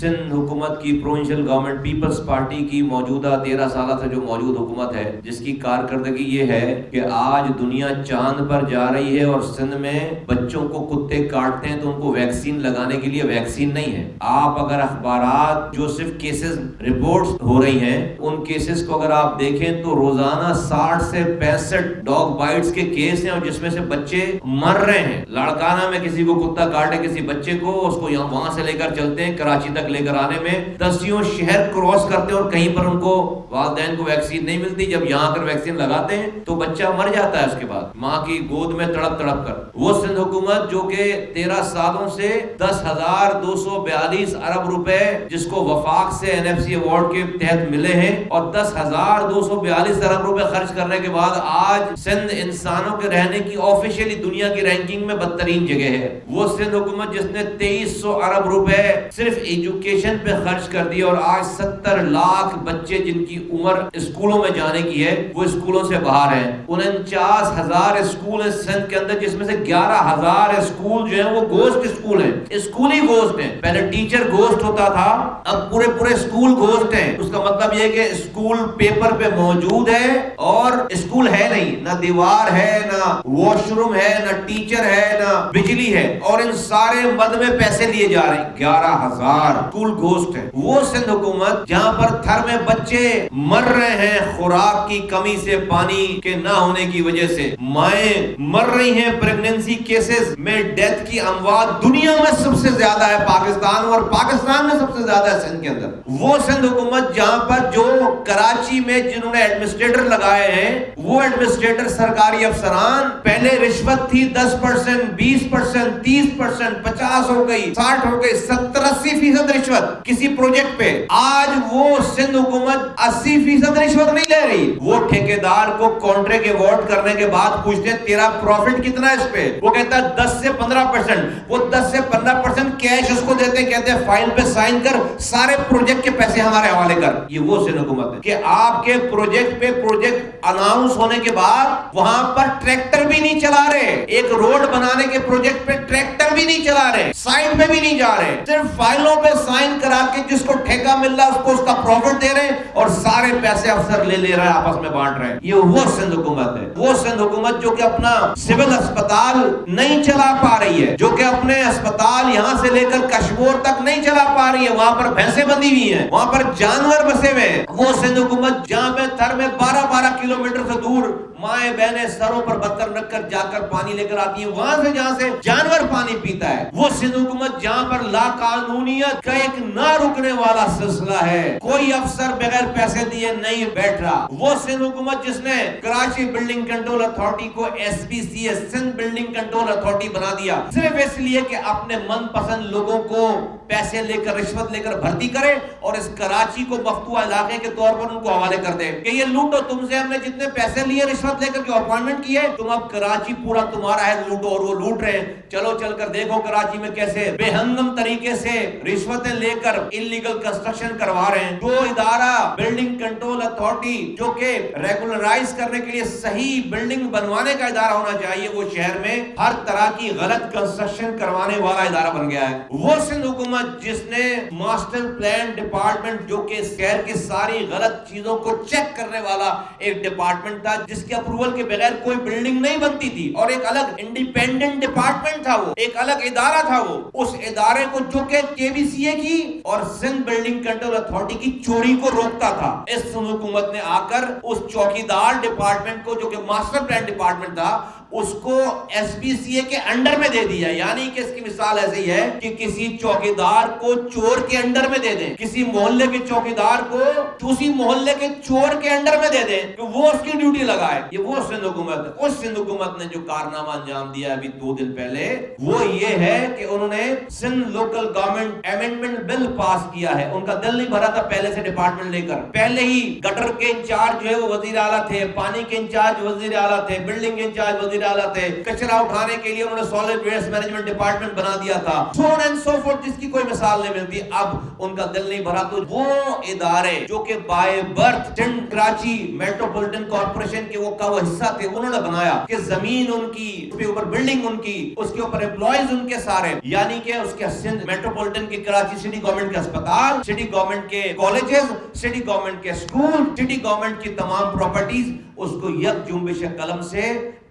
سندھ حکومت کی provincial government Peoples party کی موجودہ 13 سالہ سے جو موجود حکومت ہے، جس کی کارکردگی یہ ہے کہ آج دنیا چاند پر جا رہی ہے اور سندھ میں بچوں کو کتے کاٹتے ہیں تو ان کو ویکسین لگانے کے لیے ویکسین نہیں ہے۔ آپ اگر اخبارات جو صرف کیسز رپورٹس ہو رہی ہیں ان کیسز کو اگر آپ دیکھیں تو روزانہ 60 سے 65 ڈاگ بائٹس کے کیس ہیں، اور جس میں سے بچے مر رہے ہیں۔ لاڑکانہ میں کسی کو کتا کاٹے کسی بچے کو، اس کو یہاں وہاں سے لے کر چلتے ہیں، کراچی تک لے کر آنے میں 10 شہر کراس کرتے ہیں اور کہیں پر ان کو والدین کو ویکسین نہیں ملتی۔ جب یہاں کر ویکسین لگاتے ہیں تو بچہ مر جاتا ہے اس کے بعد ماں کی گود میں تڑپ تڑپ کر۔ وہ سندھ حکومت جو کہ 13 سالوں سے 10,242 ارب روپے جس کو وفاق سے NFC ایوارڈ کے تحت ملے ہیں، اور 10,242 ارب روپے خرچ کرنے کے بعد آج سندھ انسانوں کے رہنے کی آفیشیلی دنیا کی رینکنگ میں بدترین جگہ ہے۔ وہ سندھ حکومت جس نے 2300 ارب روپے صرف ایجوکیشن پہ خرچ کر دی، اور آج 70 لاکھ بچے جن کی عمر اسکولوں میں جانے کی ہے وہ اسکولوں سے باہر ہیں۔ 49,000 اسکول ہیں سندھ کے اندر، جس میں سے 11,000 اسکول جو ہیں وہ گوشت اسکول ہیں، اسکولی گوشت ہیں۔ پہلے ٹیچر گوشت ہوتا تھا، اب پورے اسکول گوشت ہیں۔ اس کا مطلب یہ کہ اسکول پیپر پہ موجود ہے اور اسکول ہے نہیں، نہ دیوار ہے، نہ واش روم ہے، نہ ٹیچر ہے، نہ بجلی ہے، اور ان سارے مد میں پیسے لیے جا رہے ہیں۔ 11,000 اسکول گوشت ہے۔ وہ سندھ حکومت جہاں پر تھر میں بچے مر رہے ہیں خوراک کی کمی سے، پانی کے نہ ہونے کی وجہ سے، مائیں مر رہی ہیں، پریگننسی کیسز میں ڈیتھ کی اموات دنیا میں سب سے زیادہ ہے پاکستان، اور پاکستان میں سب سے زیادہ ہے سندھ کے اندر۔ وہ سندھ حکومت جہاں پر جو کراچی میں جنہوں نے ایڈمنسٹریٹر لگائے ہیں، وہ ایڈمنسٹریٹر سرکاری افسران، پہلے رشوت تھی 10%، 20%، 30%، 50 ہو گئی، 60 ہو گئی، 70-80% رشوت کسی پروجیکٹ پہ۔ آج وہ سندھ حکومت 80% رشوت نہیں لے رہی۔ وہ ٹھیکیدار کو کانٹریکٹ ایوارڈ کرنے کے بعد پوچھتے ہیں تیرا پروفٹ کتنا ہے اس پہ، وہ کہتا ہے 10 سے 15%۔ وہ 10 سے 15% کیش اس کو دیتے ہیں، کہتے ہیں فائل پہ سائن کر، سارے پروجیکٹ کے پیسے ہمارے حوالے کر۔ یہ وہ سندھ حکومت ہے کہ آپ کے پروجیکٹ پہ پروجیکٹ اناؤنس ہونے کے بعد وہاں پر ٹریکٹر بھی نہیں چلا رہے، ایک روڈ بنانے کے پروجیکٹ پہ ٹریکٹر بھی نہیں چلا رہے، سائٹ پہ بھی نہیں جا رہے، صرف فائلوں پہ سائن کرا کے جس کو ٹھیکہ مل رہا ہے اس کو اس کا پروفٹ دے رہے ہیں، اور سارے پیسے افسر لے رہے ہیں، آپس میں بانٹ رہے ہیں۔ یہ وہ سندھ حکومت ہے۔ وہ سندھ حکومت جو کہ اپنا سول اسپتال نہیں چلا پا رہی ہے، جو کہ اپنے اسپتال یہاں سے لے کر کشمور تک نہیں چلا پا رہی ہے، وہاں پر بھینسیں بندھی ہوئی ہیں، وہاں پر جانور بسے ہوئے ہیں۔ وہ سندھ حکومت جہاں پہ تھر میں 12 کلومیٹر سے دور مائیں بہنیں سروں پر بستر رکھ کر جا کر پانی لے کر آتی ہیں، وہاں سے جہاں سے جانور پانی پیتا ہے۔ وہ سندھ حکومت جہاں پر لا قانونیت کا ایک نہ رکنے والا سلسلہ ہے، کوئی افسر بغیر پیسے دیے نہیں بیٹھ رہا۔ وہ سندھ حکومت جس نے کراچی بلڈنگ کنٹرول اتھارٹی کو SBCS Sindh building control authority بنا دیا، صرف اس لیے کہ اپنے من پسند لوگوں کو پیسے لے کر رشوت لے کر بھرتی کرے، اور اس کراچی کو مفتوحہ علاقے کے طور پر ان کو حوالے کر دے کہ یہ لوٹو، تم سے ہم نے جتنے پیسے لیے رشوت لے کر جو اپوائنٹمنٹ کی ہے، تم اب کراچی پورا تمہارا ہے، لوٹو۔ اور وہ لوٹ رہے ہیں۔ چلو چل کر دیکھو کراچی میں کیسے بے ہنگم طریقے سے رشوتیں لے کر انلیگل کنسٹرکشن کروا رہے ہیں۔ جو ادارہ بلڈنگ کنٹرول اتھارٹی جو کہ ریگولرائز کرنے کے لیے صحیح بلڈنگ بنوانے کا ادارہ ہونا چاہیے، وہ شہر میں ہر طرح کی غلط کنسٹرکشن کروانے والا ادارہ بن گیا ہے۔ وہ سندھ حکومت جس نے ماسٹر پلان ڈپارٹمنٹ جو کہ شہر کی ساری غلط چیزوں کو چیک کرنے والا ایک ڈپارٹمنٹ تھا، جس کے اپروول کے بغیر کوئی بلڈنگ نہیں بنتی تھی، اور ایک الگ انڈیپینڈنٹ ڈپارٹمنٹ تھا، وہ ایک الگ ادارہ تھا، وہ اس ادارے کو جو کہ KBCA کی اور سندھ بلڈنگ کنٹرول اتھارٹی کی چوری کو روکتا تھا، اس سندھ حکومت نے آ کر اس چوکیدار ڈپارٹمنٹ کو جو کہ ماسٹر پلان ڈپارٹمنٹ تھا اس کو SBCA کے انڈر میں دے دیا۔ یعنی کہ اس کی مثال ایسی ہے کہ کسی چوکیدار کو چور کے انڈر میں دے دیں، کسی محلے کے چوکیدار کو اسی محلے کے چور کے انڈر میں دے دیں کہ وہ اس کی ڈیوٹی لگائے۔ یہ وہ سندھ حکومت ہے۔ اس سندھ حکومت نے جو کارنامہ انجام دیا ابھی 2 دن پہلے، وہ یہ ہے کہ انہوں نے Sindh local government amendment bill pass کیا ہے۔ ان کا دل نہیں بھرا تھا پہلے سے ڈپارٹمنٹ لے کر، پہلے ہی گٹر کے انچارج جو ہے وہ وزیر اعلیٰ تھے، پانی کے انچارج وزیر اعلیٰ تھے، بلڈنگ کے انچارج وزیر اجالت ہے, کچرا اٹھانے کے لیے انہوں نے سالڈ ویسٹ مینجمنٹ ڈپارٹمنٹ بنا دیا تھا, so on and so forth, جس کی کوئی مثال نہیں ملتی. اب ان کا دل نہیں بھرا تو وہ ادارے جو کہ by birth Sindh Karachi metropolitan corporation کے وہ حصہ تھے, انہوں نے بنایا کہ زمین ان کی, اس کے اوپر بلڈنگ ان کی, اس کے اوپر امپلائیز ان کے سارے, یعنی کہ اس کے سندھ میٹروپولیٹن کی کراچی سٹی گورنمنٹ کے اسپتال, سٹی گورنمنٹ کے کالجز, سٹی گورنمنٹ کے اسکول, سٹی گورنمنٹ کی تمام پراپرٹیز, اس کو یک جنبش قلم سے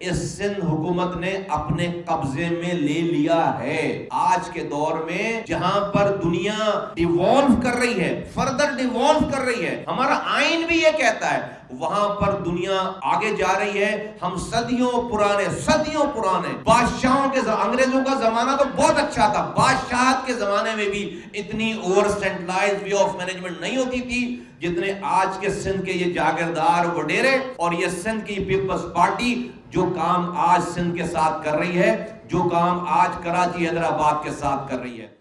اس سندھ حکومت نے اپنے قبضے میں لے لیا ہے. آج کے دور میں جہاں پر دنیا ڈیوالو کر رہی ہے, فردر ڈیوالو کر رہی ہے, ہمارا آئین بھی یہ کہتا ہے, وہاں پر دنیا آگے جا رہی ہے. ہم صدیوں پرانے بادشاہوں کے, انگریزوں کا زمانہ تو بہت اچھا تھا, بادشاہت کے زمانے میں بھی اتنی over centralise way of management نہیں ہوتی تھی جتنے آج کے سندھ کے یہ جاگیردار وڈیرے اور یہ سندھ کی پیپلز پارٹی جو کام آج سندھ کے ساتھ کر رہی ہے, جو کام آج کراچی حیدرآباد کے ساتھ کر رہی ہے.